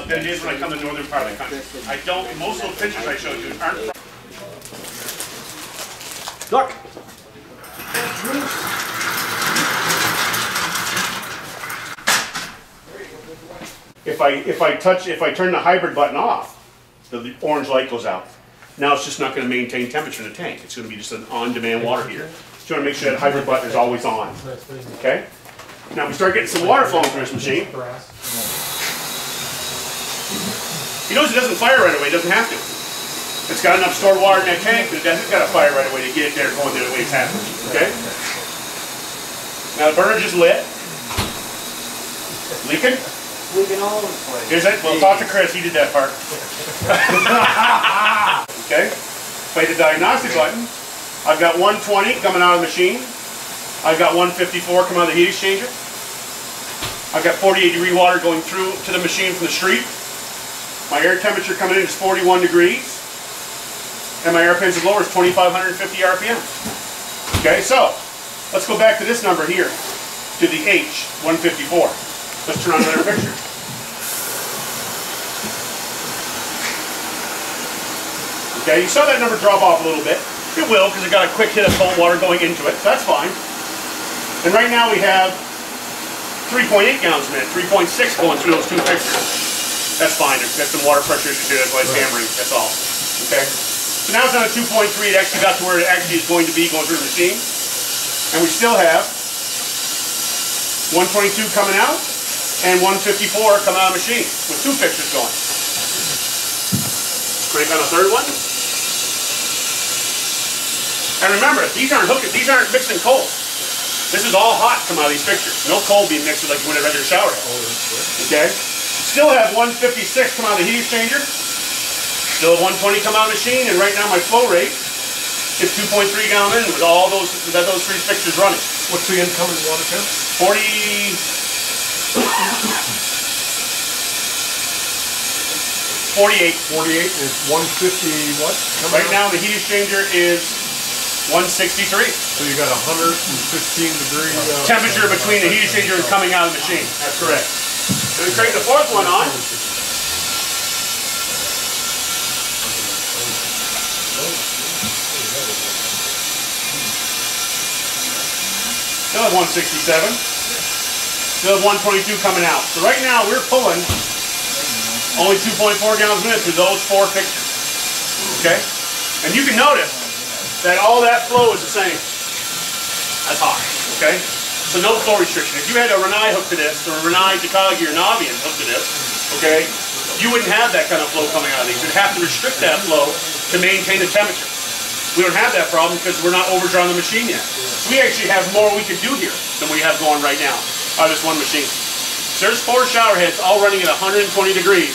than it is when I come to the northern part of the country. I don't, most of those pictures I showed you aren't. Look! If I turn the hybrid button off, the orange light goes out. Now it's just not going to maintain temperature in the tank. It's going to be just an on-demand water heater. So you want to make sure that hybrid button is always on. Okay? Now we start getting some water flowing through this machine. He knows it doesn't fire right away, it doesn't have to. It's got enough stored water in that tank, but it doesn't got to fire right away to get it there going the way it's happening. Okay? Now the burner just lit. Leaking? Leaking all over the place. Is it? Well, talk to Chris, he did that part. Okay? Play the diagnostic button. I've got 120 coming out of the machine. I've got 154 coming out of the heat exchanger. I've got 48-degree water going through to the machine from the street. My air temperature coming in is 41 degrees. And my air pins and blower is 2,550 RPM. Okay, so let's go back to this number here, to the H154. Let's turn on another picture. Okay, you saw that number drop off a little bit. It will, because it got a quick hit of cold water going into it. So that's fine. And right now we have 3.8 gallons a minute, 3.6 going through those two pictures. That's fine. There's some water pressure issues here. That's why it's hammering. That's all. Okay. So now it's on a 2.3. It actually got to where it actually is going to be going through the machine. And we still have 122 coming out and 154 coming out of the machine with two pictures going. Crank on a third one. And remember, these aren't mixing cold. This is all hot coming out of these pictures. No cold being mixed like you would have at your shower head. Okay? Still have 156 come out of the heat exchanger. Still have 120 come out of the machine, and right now my flow rate is 2.3 gallon in with all those three fixtures running. What's the incoming water temp? 48 is 150 what? Right now the heat exchanger is 163. So you got 115 degree temperature between the heat exchanger and coming out of the machine. That's correct. And we crank the fourth one on. Still have 167. Still have 122 coming out. So right now we're pulling only 2.4 gallons a minute through those four fixtures. Okay? And you can notice that all that flow is the same. That's hot. Okay? So no flow restriction. If you had a Rinnai hook to this, or a Rinnai, Takagi, or Navian hook to this, okay, you wouldn't have that kind of flow coming out of these. You'd have to restrict that flow to maintain the temperature. We don't have that problem because we're not overdrawing the machine yet. So we actually have more we can do here than we have going right now out of this one machine. So there's 4 shower heads all running at 120 degrees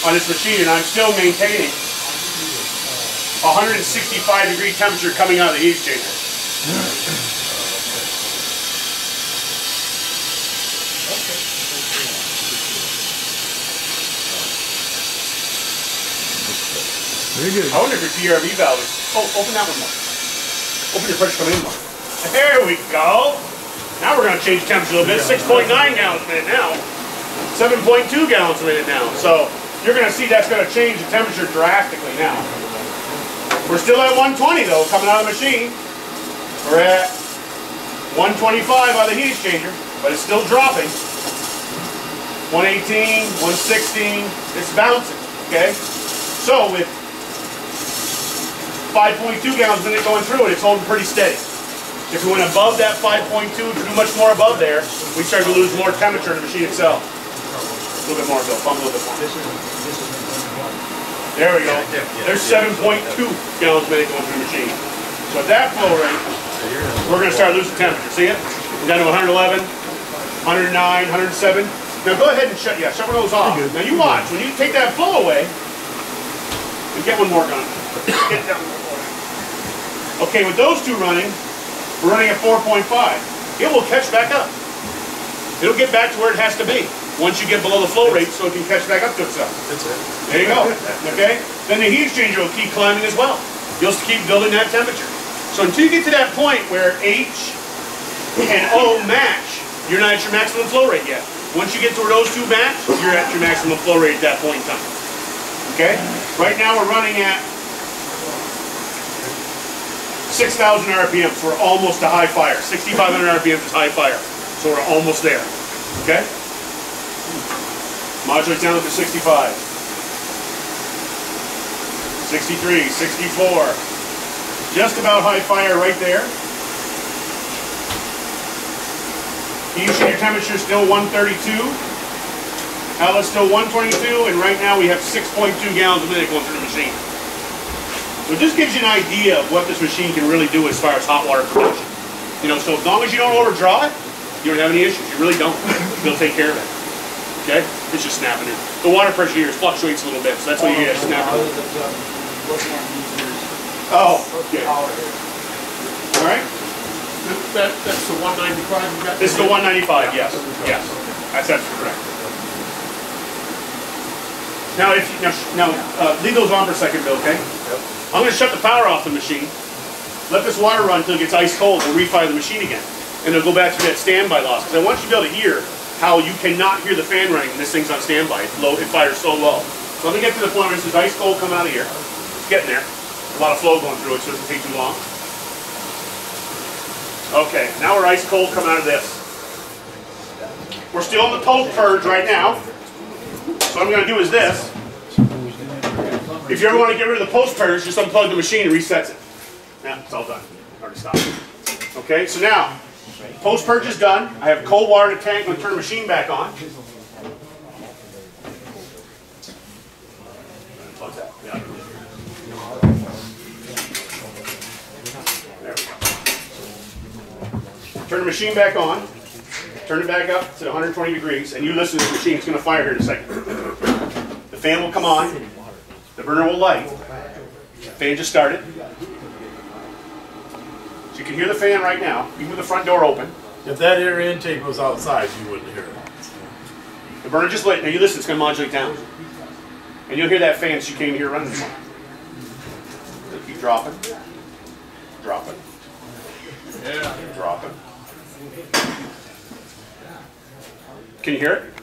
on this machine, and I'm still maintaining 165 degree temperature coming out of the heat exchanger. Very good. I wonder if your PRV valve is... Oh, open that one more. Open your pressure coming in more. There we go. Now we're going to change the temperature a little bit. 6.9 gallons a minute now. 7.2 gallons a minute now. So you're going to see that's going to change the temperature drastically now. We're still at 120 though, coming out of the machine. We're at 125 out of the heat exchanger, but it's still dropping. 118, 116, it's bouncing, okay? So with 5.2 gallons a minute going through it, it's holding pretty steady. If we went above that 5.2, too much more above there, we start to lose more temperature in the machine itself. A little bit more, Bill. Pump a little bit more. There we go. There's 7.2 gallons a minute going through the machine. So at that flow rate, we're going to start losing temperature. See it? We're down to 111, 109, 107. Now go ahead and shut one of those off. Now you watch. When you take that flow away, and get one more gun. Get that one more. Okay, with those two running, we're running at 4.5. It will catch back up. It'll get back to where it has to be once you get below the flow rate so it can catch back up to itself. That's it. There you go. Okay? Then the heat exchanger will keep climbing as well. You'll keep building that temperature. So until you get to that point where H and O match, you're not at your maximum flow rate yet. Once you get to those two max, you're at your maximum flow rate at that point in time. Okay? Right now we're running at 6,000 RPMs. We're almost to high fire. 6,500 RPMs is high fire. So we're almost there. Okay? Modulate down to 65. 63, 64. Just about high fire right there. Your temperature is still 132. Outlet's still 122, and right now we have 6.2 gallons a minute going through the machine. So it just gives you an idea of what this machine can really do as far as hot water production. You know, so as long as you don't overdraw it, you don't have any issues. You really don't. It'll take care of it. Okay? It's just snapping it. The water pressure here fluctuates a little bit, so that's why you get snapping. Oh, okay. All right. That's the 195 you got? This is the 195, yes. Yes. That's correct. Now, if you, leave those on for a second, Bill, okay? Yep. I'm going to shut the power off the machine. Let this water run until it gets ice cold. We'll refire the machine again. And it'll go back to that standby loss. Because I want you to be able to hear how you cannot hear the fan running when this thing's on standby. It's low, it fires so low. So let me get to the point where this is ice cold coming out of here. It's getting there. A lot of flow going through it, so it doesn't take too long. Okay, now we're ice cold coming out of this. We're still in the post purge right now. So what I'm going to do is this. If you ever want to get rid of the post purge, just unplug the machine and resets it. Yeah, it's all done. Already stopped. Okay, so now, post purge is done. I have cold water in the tank. I'm going to turn the machine back on. Unplug that. Yeah. There we go. Turn the machine back on. Turn it back up to 120 degrees, and you listen to the machine. It's going to fire here in a second. The fan will come on. The burner will light. The fan just started. So you can hear the fan right now, even with the front door open. If that air intake was outside, you wouldn't hear it. The burner just lit. Now you listen, it's going to modulate down. And you'll hear that fan so you can't even hear it running anymore. It'll keep dropping. Dropping. Yeah. Dropping. Can you hear it?